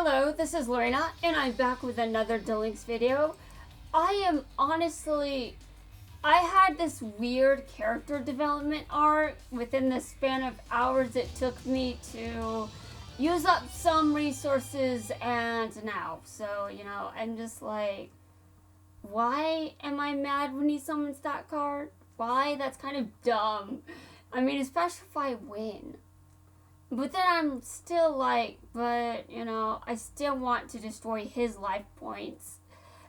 Hello, this is Lorena, and I'm back with another Delinks video. I had this weird character development arc within the span of hours it took me to use up some resources and now. So, I'm just like, why am I mad when he summons that card? Why? That's kind of dumb. I mean, especially if I win. But then I'm still like, I still want to destroy his life points.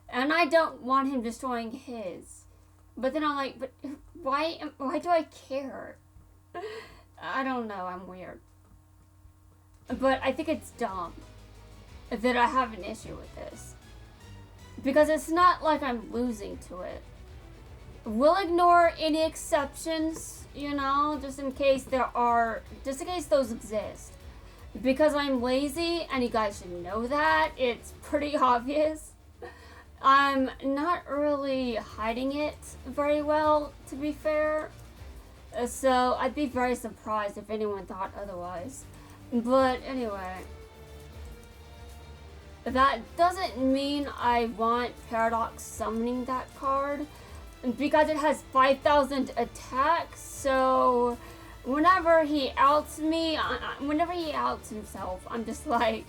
And I don't want him destroying his. But then I'm like, but why do I care? I don't know, I'm weird. But I think it's dumb that I have an issue with this. Because it's not like I'm losing to it. We'll ignore any exceptions, just in case those exist. Because I'm lazy, and you guys should know that, it's pretty obvious. I'm not really hiding it very well, to be fair. So I'd be very surprised if anyone thought otherwise. But anyway, that doesn't mean I want Paradox summoning that card, because it has 5,000 attacks, so whenever he outs me, whenever he outs himself, I'm just like,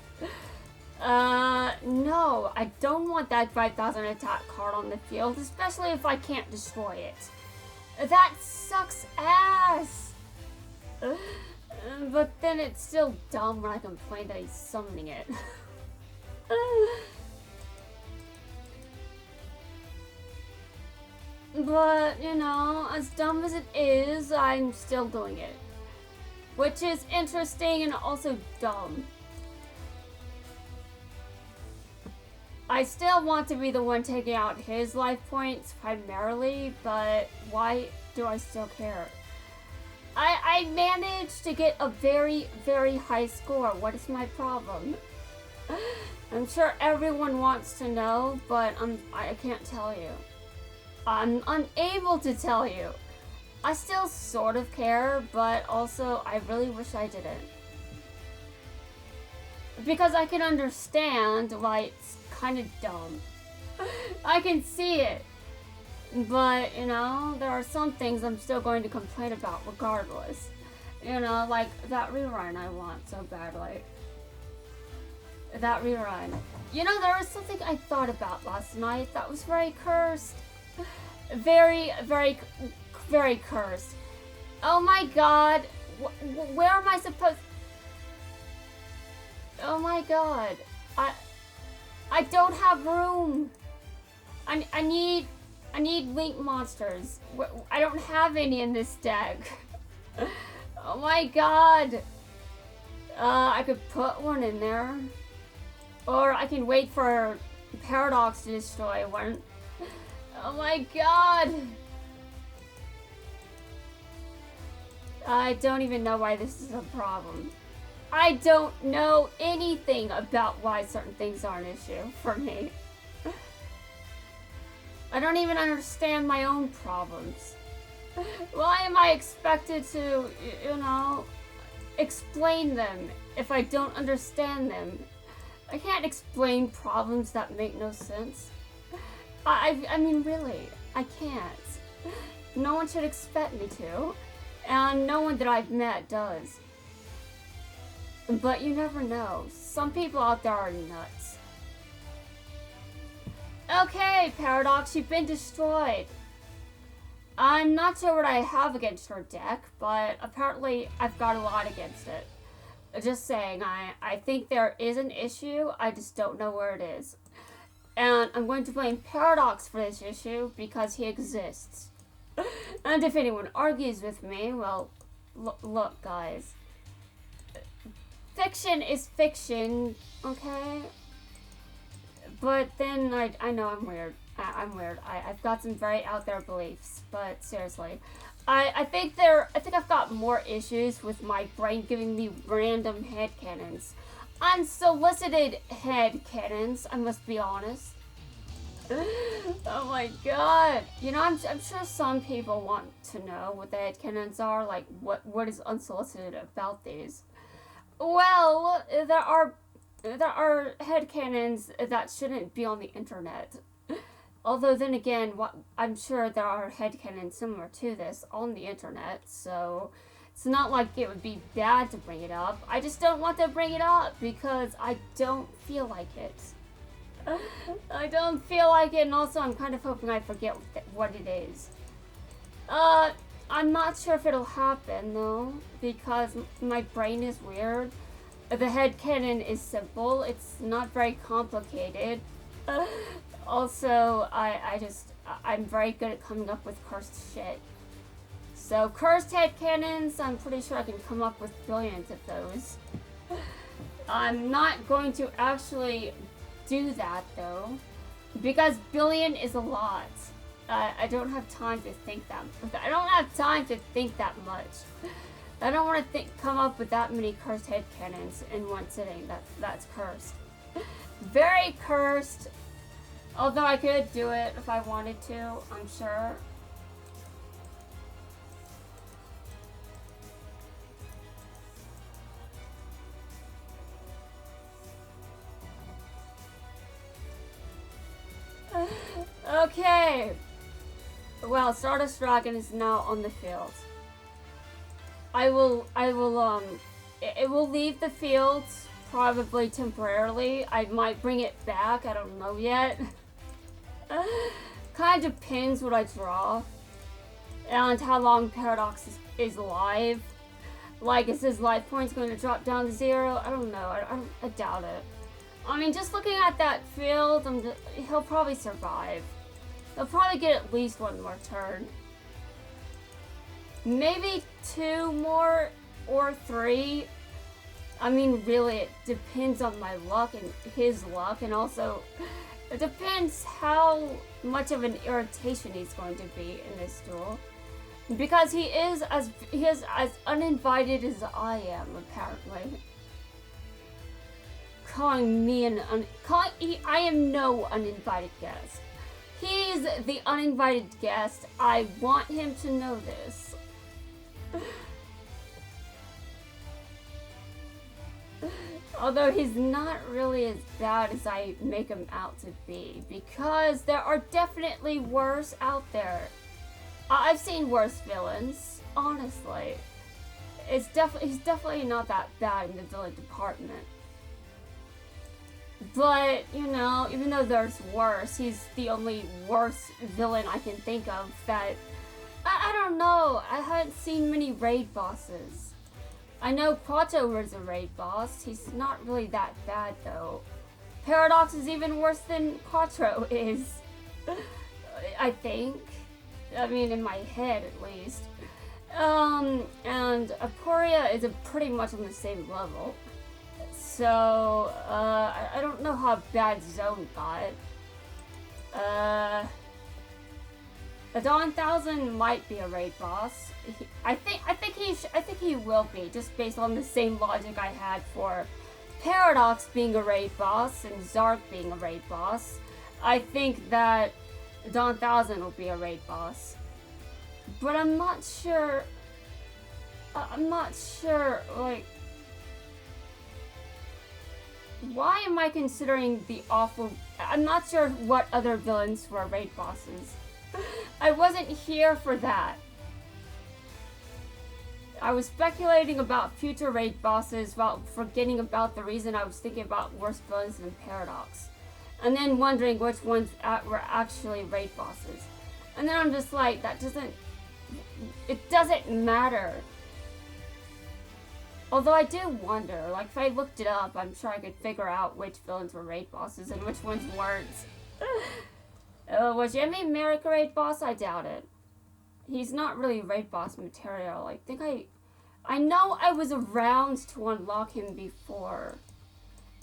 no, I don't want that 5,000 attack card on the field, especially if I can't destroy it. That sucks ass! But then it's still dumb when I complain that he's summoning it. But, as dumb as it is, I'm still doing it. Which is interesting and also dumb. I still want to be the one taking out his life points primarily, but why do I still care? I managed to get a very, very high score. What is my problem? I'm sure everyone wants to know, but I can't tell you. I'm unable to tell you. I still sort of care, but also I really wish I didn't. Because I can understand why it's kind of dumb. I can see it. But, there are some things I'm still going to complain about regardless. Like that rerun I want so badly. That rerun. There was something I thought about last night that was very cursed. Very, very, very cursed. Oh my god. Where am I supposed... Oh my god. I don't have room. I need link monsters. I don't have any in this deck. Oh my god. I could put one in there. Or I can wait for Paradox to destroy one. Oh my god! I don't even know why this is a problem. I don't know anything about why certain things are an issue for me. I don't even understand my own problems. Why am I expected to, explain them if I don't understand them? I can't explain problems that make no sense. I mean, really, I can't. No one should expect me to, and no one that I've met does. But you never know. Some people out there are nuts. Okay, Paradox, you've been destroyed. I'm not sure what I have against your deck, but apparently I've got a lot against it. Just saying, I think there is an issue, I just don't know where it is. And I'm going to blame Paradox for this issue because he exists. And if anyone argues with me, well, look guys. Fiction is fiction, okay? But then I know I'm weird. I'm weird. I've got some very out there beliefs, but seriously. I think I've got more issues with my brain giving me random headcanons. Unsolicited headcanons, I must be honest. Oh my god. I'm sure some people want to know what the headcanons are, like what is unsolicited about these. Well, there are there are headcanons that shouldn't be on the internet. Although then again, I'm sure there are headcanons similar to this on the internet, so it's not like it would be bad to bring it up. I just don't want to bring it up because I don't feel like it. I don't feel like it, and also I'm kind of hoping I forget what it is. I'm not sure if it'll happen though, because my brain is weird. The headcanon is simple, it's not very complicated. Also, I'm very good at coming up with cursed shit. So, cursed headcanons, I'm pretty sure I can come up with billions of those. I'm not going to actually do that, though, because billion is a lot. I don't have time to think that. I don't have time to think that much. I don't want to come up with that many cursed headcanons in one sitting. That's cursed. Very cursed. Although I could do it if I wanted to, I'm sure. Okay. Well, Stardust Dragon is now on the field. It will leave the field, probably temporarily. I might bring it back, I don't know yet. Kind of depends what I draw. And how long Paradox is live. Like, is his life points going to drop down to 0? I don't know, I doubt it. I mean, just looking at that field, he'll probably survive. He'll probably get at least one more turn. Maybe 2 more or 3. I mean, really, it depends on my luck and his luck, and also it depends how much of an irritation he's going to be in this duel. Because he is as uninvited as I am, apparently. I am no uninvited guest. He's the uninvited guest. I want him to know this. Although he's not really as bad as I make him out to be, because there are definitely worse out there. I've seen worse villains, honestly. He's definitely not that bad in the villain department. But, you know, even though there's worse, he's the only worse villain I can think of that... I don't know, I haven't seen many raid bosses. I know Quattro was a raid boss, he's not really that bad though. Paradox is even worse than Quattro is. I think. I mean, in my head at least. And Aporia is pretty much on the same level. So, I don't know how bad Zone got. The Dawn Thousand might be a raid boss. I think he will be, just based on the same logic I had for Paradox being a raid boss and Zark being a raid boss. I think that Dawn Thousand will be a raid boss. But I'm not sure, like, why am I considering the awful... I'm not sure what other villains were raid bosses. I wasn't here for that. I was speculating about future raid bosses while forgetting about the reason I was thinking about worse villains than Paradox. And then wondering which ones were actually raid bosses. And then I'm just like, it doesn't matter. Although I do wonder, like if I looked it up, I'm sure I could figure out which villains were raid bosses and which ones weren't. Was Yemi Merrick a raid boss? I doubt it. He's not really raid boss material. I know I was around to unlock him before.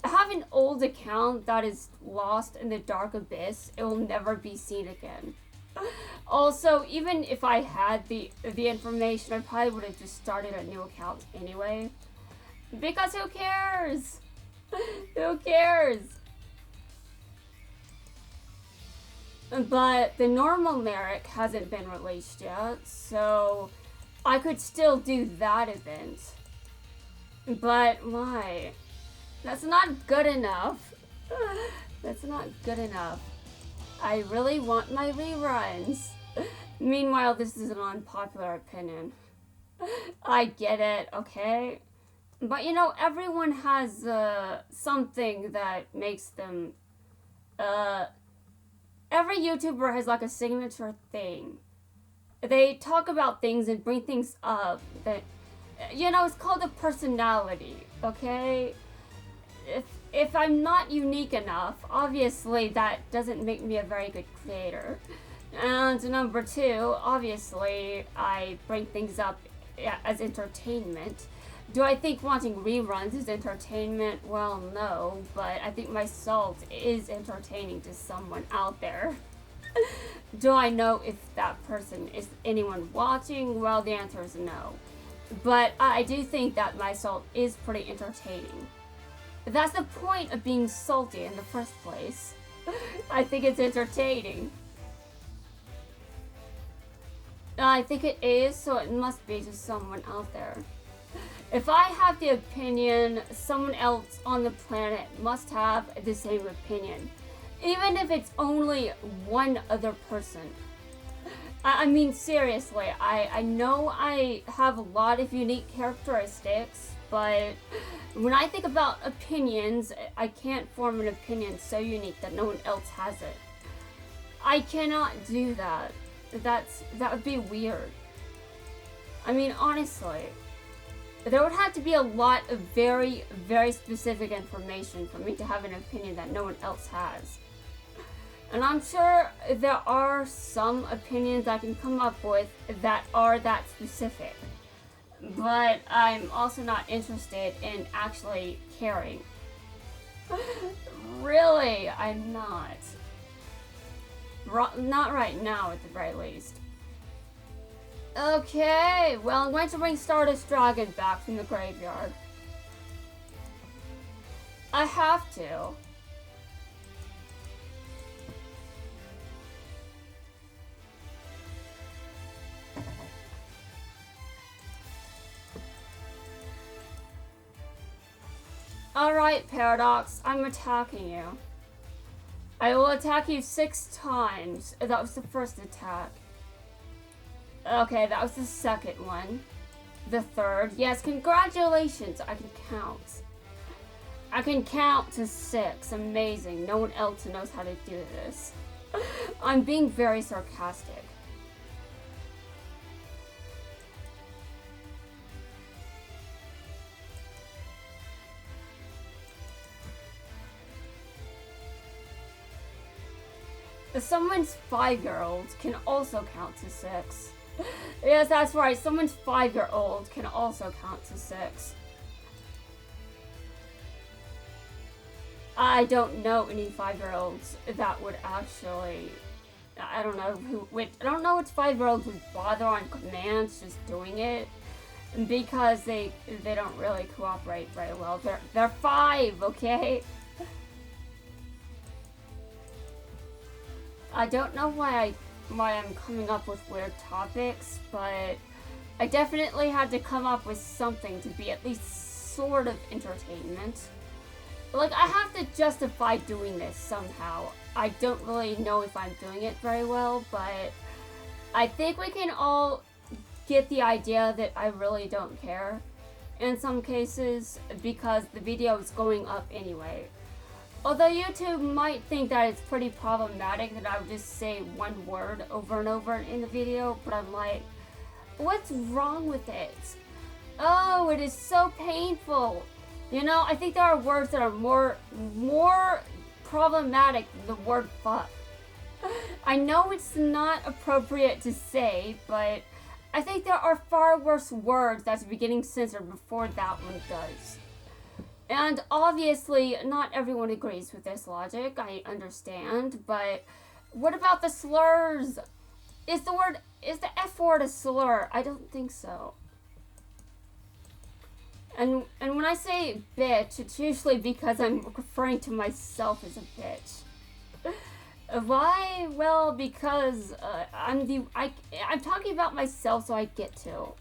I have an old account that is lost in the dark abyss. It will never be seen again. Also, even if I had the information, I probably would have just started a new account anyway. Because who cares? Who cares? But the normal Merrick hasn't been released yet, so I could still do that event. But why? That's not good enough. That's not good enough. I really want my reruns. Meanwhile, this is an unpopular opinion. I get it, okay? But you know, everyone has something that makes them. Every YouTuber has like a signature thing. They talk about things and bring things up that, you know, it's called a personality, okay? If I'm not unique enough, obviously that doesn't make me a very good creator. And number two, obviously I bring things up as entertainment. Do I think watching reruns is entertainment? Well, no, but I think my salt is entertaining to someone out there. Do I know if that person is anyone watching? Well, the answer is no. But I do think that my salt is pretty entertaining. That's the point of being salty in the first place. I think it's entertaining. I think it is, so it must be to someone out there. If I have the opinion, someone else on the planet must have the same opinion. Even if it's only one other person. I mean, seriously, I know I have a lot of unique characteristics, but when I think about opinions, I can't form an opinion so unique that no one else has it. I cannot do that. That would be weird. I mean, honestly, there would have to be a lot of very, very specific information for me to have an opinion that no one else has. And I'm sure there are some opinions I can come up with that are that specific. But I'm also not interested in actually caring. Really, I'm not. Not right now, at the very least. Okay, well, I'm going to bring Stardust Dragon back from the graveyard. I have to. Alright, Paradox, I'm attacking you. I will attack you 6 times. That was the first attack. Okay, that was the second one. The third. Yes, congratulations. I can count. I can count to 6. Amazing. No one else knows how to do this. I'm being very sarcastic. Someone's 5-year-old can also count to 6. Yes, that's right. Someone's 5-year-old can also count to 6. I don't know any 5-year-olds that would actually. I don't know who. I don't know which 5-year-olds would bother on commands just doing it, because they don't really cooperate very well. They're 5, okay. I don't know why I'm coming up with weird topics, but I definitely had to come up with something to be at least sort of entertainment. Like, I have to justify doing this somehow. I don't really know if I'm doing it very well, but I think we can all get the idea that I really don't care in some cases, because the video is going up anyway. Although YouTube might think that it's pretty problematic that I would just say one word over and over in the video, but I'm like, what's wrong with it? Oh, it is so painful. You know, I think there are words that are more problematic than the word fuck. I know it's not appropriate to say, but I think there are far worse words that should be getting censored before that one does. And obviously, not everyone agrees with this logic, I understand, but what about the slurs? Is the F word a slur? I don't think so. And when I say bitch, it's usually because I'm referring to myself as a bitch. Why? Well, because I'm talking about myself, so I get to.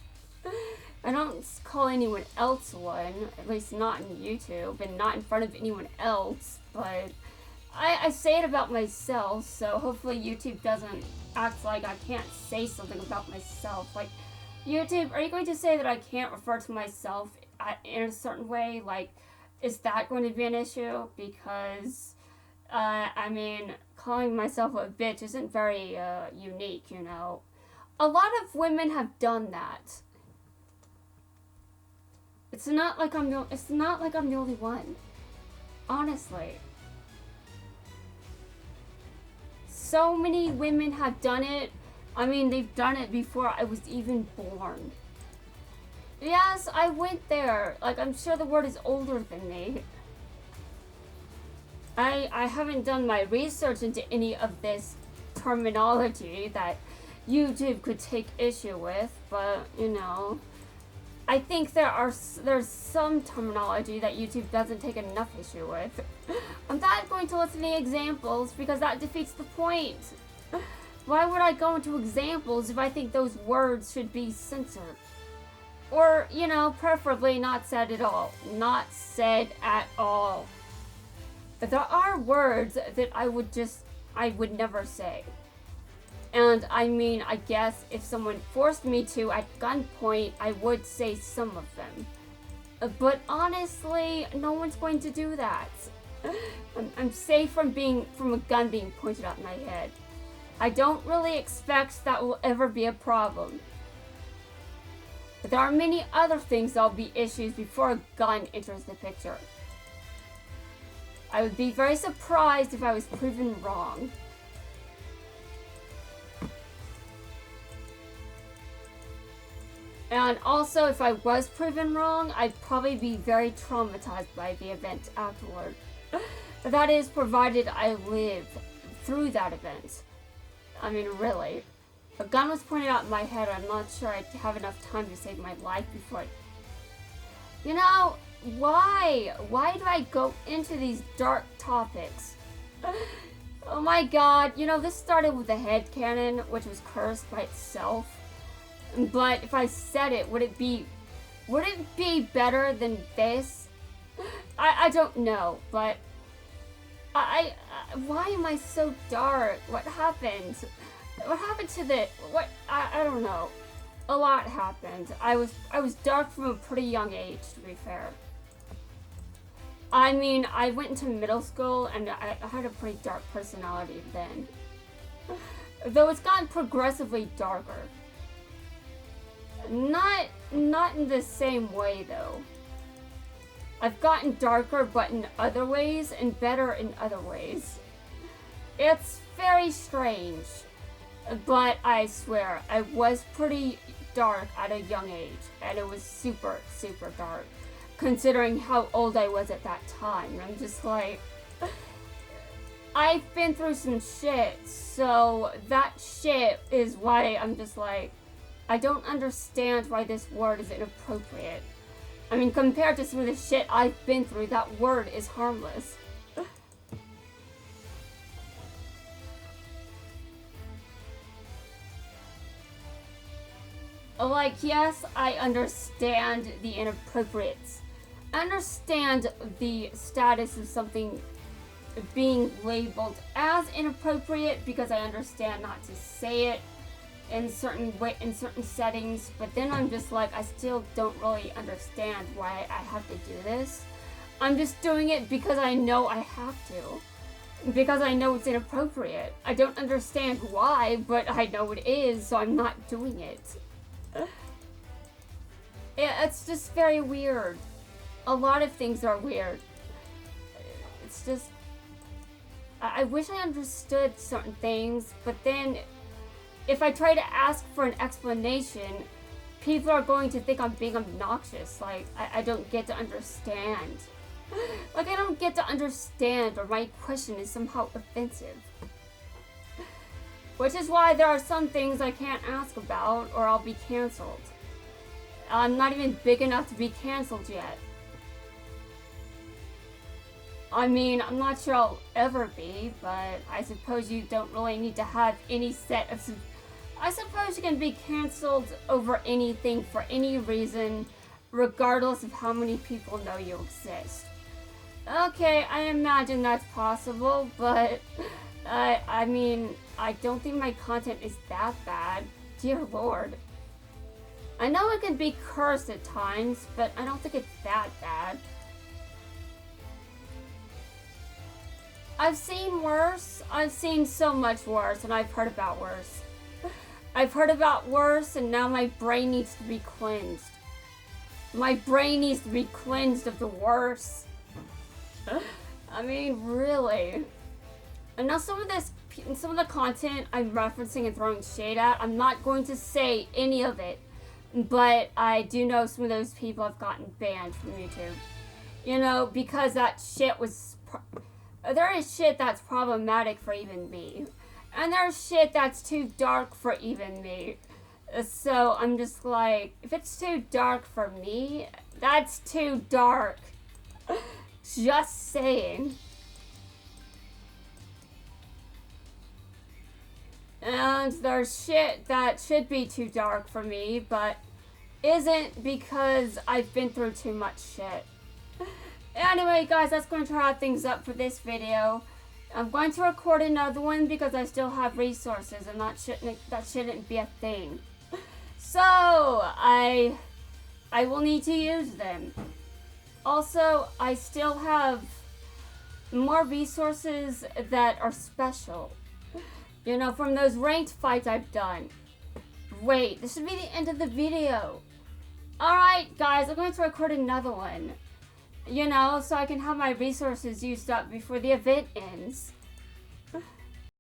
I don't call anyone else one, at least not in YouTube, and not in front of anyone else, but I say it about myself, so hopefully YouTube doesn't act like I can't say something about myself. Like, YouTube, are you going to say that I can't refer to myself in a certain way? Like, is that going to be an issue? Because, I mean, calling myself a bitch isn't very unique, you know. A lot of women have done that. It's not like I'm the only one. Honestly. So many women have done it. I mean, they've done it before I was even born. Yes, I went there. Like, I'm sure the word is older than me. I haven't done my research into any of this terminology that YouTube could take issue with, but, you know, I think there's some terminology that YouTube doesn't take enough issue with. I'm not going to list any examples because that defeats the point. Why would I go into examples if I think those words should be censored? Or, you know, preferably not said at all. Not said at all. But there are words that I would never say. And I mean, I guess if someone forced me to at gunpoint, I would say some of them. But honestly, no one's going to do that. I'm safe from a gun being pointed at my head. I don't really expect that will ever be a problem. But there are many other things that will be issues before a gun enters the picture. I would be very surprised if I was proven wrong. And also, if I was proven wrong, I'd probably be very traumatized by the event afterward. That is, provided I live through that event. I mean, really. A gun was pointed out in my head, I'm not sure I'd have enough time to save my life before You know, why? Why do I go into these dark topics? Oh my god, you know, this started with the head-canon, which was cursed by itself. But if I said it, would it be better than this? I don't know, but why am I so dark? What happened? What happened to I don't know. A lot happened. I was dark from a pretty young age, to be fair. I mean, I went into middle school and I had a pretty dark personality then. Though it's gotten progressively darker. Not in the same way, though. I've gotten darker, but in other ways, and better in other ways. It's very strange. But I swear, I was pretty dark at a young age, and it was super, super dark, considering how old I was at that time. I'm just like, I've been through some shit, so that shit is why I'm just like, I don't understand why this word is inappropriate. I mean, compared to some of the shit I've been through, that word is harmless. Like, yes, I understand the inappropriate. I understand the status of something being labeled as inappropriate because I understand not to say it in certain settings, but then I'm just like, I still don't really understand why I have to do this. I'm just doing it because I know I have to. Because I know it's inappropriate. I don't understand why, but I know it is, so I'm not doing it. It's just very weird. A lot of things are weird. It's just, I wish I understood certain things, but then if I try to ask for an explanation, people are going to think I'm being obnoxious. Like, I don't get to understand. Like, I don't get to understand, or my question is somehow offensive. Which is why there are some things I can't ask about, or I'll be cancelled. I'm not even big enough to be cancelled yet. I mean, I'm not sure I'll ever be, but I suppose you don't really need to have any set I suppose you can be canceled over anything for any reason, regardless of how many people know you exist. Okay, I imagine that's possible, but I mean, I don't think my content is that bad. Dear Lord. I know it can be cursed at times, but I don't think it's that bad. I've seen worse. I've seen so much worse, and I've heard about worse. I've heard about worse, and now my brain needs to be cleansed. My brain needs to be cleansed of the worst. I mean, really. And now some of the content I'm referencing and throwing shade at, I'm not going to say any of it, but I do know some of those people have gotten banned from YouTube. You know, because that shit was... there is shit that's problematic for even me. And there's shit that's too dark for even me. So I'm just like, if it's too dark for me, that's too dark. Just saying. And there's shit that should be too dark for me, but isn't because I've been through too much shit. Anyway, guys, that's going to wrap things up for this video. I'm going to record another one because I still have resources and that shouldn't be a thing. So, I will need to use them. Also, I still have more resources that are special. You know, from those ranked fights I've done. Wait, this should be the end of the video. Alright, guys, I'm going to record another one. You know, so I can have my resources used up before the event ends.